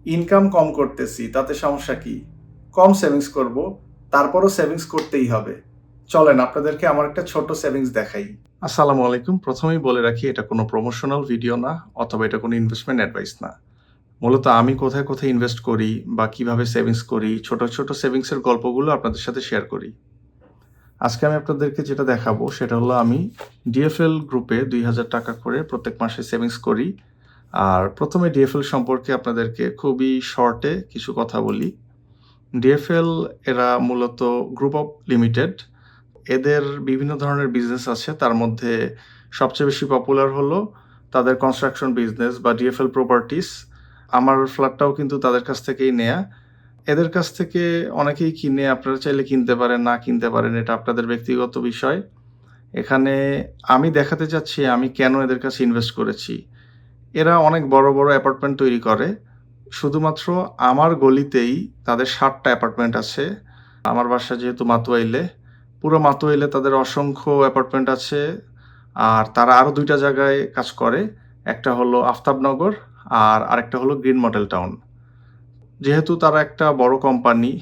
Income কম করতেছি, তাতে সমস্যা কি? কম সেভিংস করব, তারপরও সেভিংস করতেই হবে। চলেন আপনাদেরকে আমার একটা ছোট সেভিংস দেখাই। আসসালামু আলাইকুম। প্রথমেই বলে রাখি, এটা কোনো প্রমোশনাল ভিডিও না, অথবা এটা কোনো ইনভেস্টমেন্ট অ্যাডভাইস না। মূলত আমি কোথায় কোথায় ইনভেস্ট করি বা কিভাবে সেভিংস করি, ছোট ছোট সেভিংসের গল্পগুলো আপনাদের সাথে শেয়ার করি। আজকে আমি আপনাদেরকে যেটা দেখাবো সেটা হলো, আমি ডিএফএল গ্রুপে ২,০০০ টাকা করে প্রত্যেক মাসে সেভিংস করি। আর প্রথমে ডিএফএল সম্পর্কে আপনাদেরকে খুবই শর্টে কিছু কথা বলি। ডিএফএল এরা মূলত গ্রুপ অফ লিমিটেড। এদের বিভিন্ন ধরনের বিজনেস আছে, তার মধ্যে সবচেয়ে বেশি পপুলার হলো তাদের কনস্ট্রাকশন বিজনেস বা ডিএফএল প্রপার্টিস। আমার ফ্ল্যাটটাও কিন্তু তাদের কাছ থেকেই নেয়া। এদের কাছ থেকে অনেকেই কিনে, আপনারা চাইলে কিনতে পারেন, না কিনতে পারেন, এটা আপনাদের ব্যক্তিগত বিষয়। এখানে আমি দেখাতে চাচ্ছি আমি কেন এদের কাছে ইনভেস্ট করেছি। এরা অনেক বড় বড় অ্যাপার্টমেন্ট তৈরি করে। শুধুমাত্র আমার গলিতেই তাদের ৭টা অ্যাপার্টমেন্ট আছে। আমার বাসা যেহেতু মাতুয়াইলে, পুরো মাতুয়াইলে তাদের অসংখ্য অ্যাপার্টমেন্ট আছে। আর তারা আরও ২টা জায়গায় কাজ করে। একটা হলো আফতাবনগর, আর আরেকটা হলো গ্রিন মডেল টাউন। যেহেতু তারা একটা বড় কোম্পানি,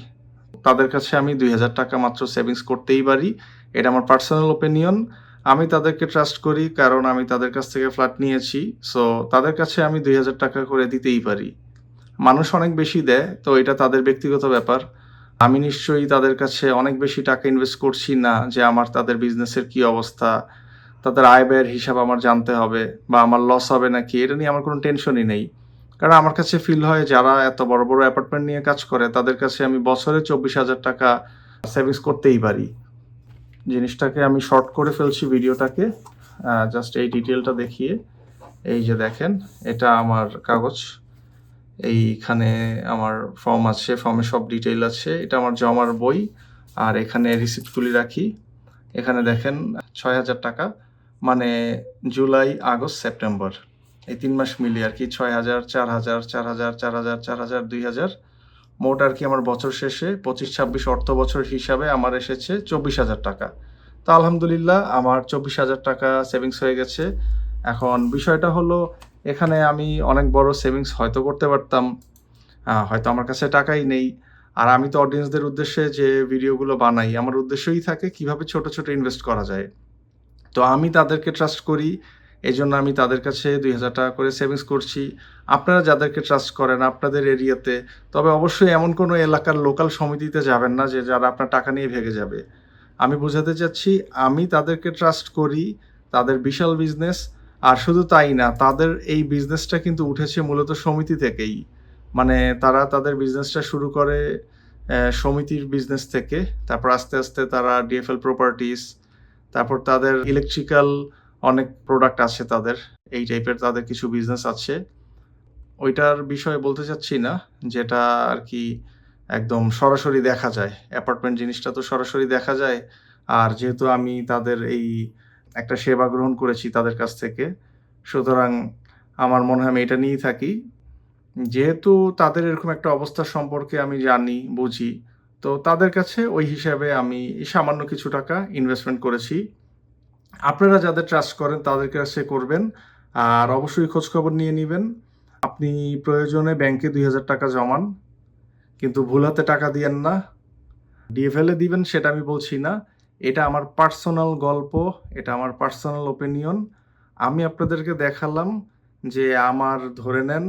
তাদের কাছে আমি ২,০০০ টাকা মাত্র সেভিংস করতেই পারি। এটা আমার পার্সোনাল ওপিনিয়ন। আমি তাদেরকে ট্রাস্ট করি, কারণ আমি তাদের কাছ থেকে ফ্ল্যাট নিয়েছি। সো তাদের কাছে আমি ২,০০০ টাকা করে দিতেই পারি। মানুষ অনেক বেশি দেয়, তো এটা তাদের ব্যক্তিগত ব্যাপার। আমি নিশ্চয়ই তাদের কাছে অনেক বেশি টাকা ইনভেস্ট করছি না যে আমার তাদের বিজনেসের কি অবস্থা, তাদের আয় ব্যয়ের হিসাব আমার জানতে হবে, বা আমার লস হবে নাকি, এটা নিয়ে আমার কোনো টেনশনই নেই। কারণ আমার কাছে ফিল হয় যারা এত বড় বড় অ্যাপার্টমেন্ট নিয়ে কাজ করে তাদের কাছে আমি বছরে ২৪,০০০ টাকা সেভিংস করতেই পারি। জিনিসটাকে আমি শর্ট করে ফেলছি ভিডিওটাকে, জাস্ট এই ডিটেলটা দেখিয়ে। এই যে দেখেন, এটা আমার কাগজ। এইখানে আমার ফর্ম আছে, ফর্মে সব ডিটেইল আছে। এটা আমার জমার বই, আর এখানে রিসিপ্টগুলি রাখি। এখানে দেখেন ৬,০০০ টাকা, মানে জুলাই, আগস্ট, সেপ্টেম্বর, এই ৩ মাস মিলিয়ে আর কি ৬,০০০, ৪,০০০, ৪,০০০, ৪,০০০, ৪,০০০, ২,০০০, মোট আর কি আমার বছর শেষে ২৫-২৬ অর্থ বছর হিসাবে আমার এসেছে ২৪,০০০ টাকা। তো আলহামদুলিল্লাহ আমার ২৪,০০০ টাকা সেভিংস হয়ে গেছে। এখন বিষয়টা হলো, এখানে আমি অনেক বড় সেভিংস হয়তো করতে পারতাম, হয়তো আমার কাছে টাকাই নেই। আর আমি তো অডিয়েন্সদের উদ্দেশ্যে যে ভিডিওগুলো বানাই, আমার উদ্দেশ্যই থাকে কিভাবে ছোট ছোট ইনভেস্ট করা যায়। তো আমি তাদেরকে ট্রাস্ট করি, এজন্য আমি তাদের কাছে ২,০০০ টাকা করে সেভিংস করছি। আপনারা যাদেরকে ট্রাস্ট করেন আপনাদের এরিয়াতে, তবে অবশ্যই এমন কোনো এলাকার লোকাল সমিতিতে যাবেন না যে যারা আপনার টাকা নিয়ে ভেগে যাবে। আমি বোঝাতে চাচ্ছি, আমি তাদেরকে ট্রাস্ট করি, তাদের বিশাল বিজনেস। আর শুধু তাই না, তাদের এই বিজনেসটা কিন্তু উঠেছে মূলত সমিতি থেকেই। মানে তারা তাদের বিজনেসটা শুরু করে সমিতির বিজনেস থেকে, তারপর আস্তে আস্তে তারা ডিএফএল প্রপার্টিস, তারপর তাদের ইলেকট্রিক্যাল অনেক প্রোডাক্ট আছে তাদের, এই টাইপের তাদের কিছু বিজনেস আছে। ওইটার বিষয়ে বলতে চাচ্ছি না, যেটা আর কি একদম সরাসরি দেখা যায়। অ্যাপার্টমেন্ট জিনিসটা তো সরাসরি দেখা যায়। আর যেহেতু আমি তাদের এই একটা সেবা গ্রহণ করেছি তাদের কাছ থেকে, সুতরাং আমার মনে হয় আমি এটা নিয়েই থাকি। যেহেতু তাদের এরকম একটা অবস্থা সম্পর্কে আমি জানি, বুঝি, তো তাদের কাছে ওই হিসাবে আমি সামান্য কিছু টাকা ইনভেস্টমেন্ট করেছি। আপনারা যাদের ট্রাস্ট করেন তাদের কাছে করবেন। আর অবশ্যই খোঁজখবর নিয়ে নিবেন। আপনি প্রয়োজনে ব্যাংকে ২,০০০ টাকা জমান, কিন্তু ভুল হাতে টাকা দিয়েন না। ডিএফএল এ দিবেন সেটা আমি বলছি না। এটা আমার পার্সোনাল গল্প, এটা আমার পার্সোনাল ওপিনিয়ন। আমি আপনাদেরকে দেখালাম যে আমার, ধরে নেন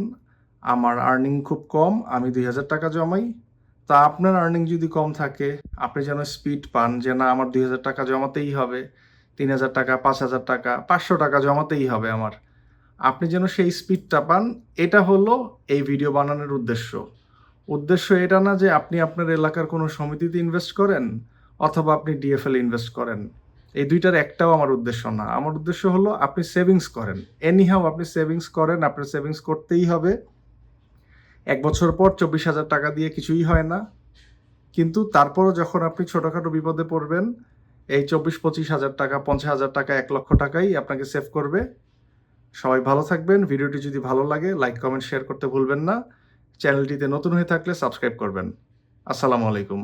আমার আর্নিং খুব কম, আমি ২,০০০ টাকা জমাই। তা আপনার আর্নিং যদি কম থাকে, আপনি যেন স্পিড পান যে না আমার ২,০০০ টাকা জমাতেই হবে, ৩,০০০ টাকা, ৫,০০০ টাকা, ৫০০ টাকা জমাতেই হবে আমার। আপনি যেন সেই স্পিডটা পান, এটা হলো এই ভিডিও বানানোর উদ্দেশ্য। উদ্দেশ্য এটা না যে আপনি আপনার এলাকার কোনো সমিতিতে ইনভেস্ট করেন, অথবা আপনি ডিএফএল ইনভেস্ট করেন। এই ২টার একটাও আমার উদ্দেশ্য না। আমার উদ্দেশ্য হলো আপনি সেভিংস করেন। এনিহাউ আপনি সেভিংস করেন, আপনার সেভিংস করতেই হবে। ১ বছর পর ২৪,০০০ টাকা দিয়ে কিছুই হয় না। কিন্তু তারপরও যখন আপনি ছোটখাটো বিপদে পড়বেন, এই ২৪-২৫,০০০ টাকা, ৫০,০০০ টাকা, ১,০০,০০০ টাকাই আপনাকে সেভ করবে। সবাই ভালো থাকবেন। ভিডিওটি যদি ভালো লাগে লাইক, কমেন্ট, শেয়ার করতে ভুলবেন না। চ্যানেলটিতে নতুন হয়ে থাকলে সাবস্ক্রাইব করবেন। আসসালামু আলাইকুম।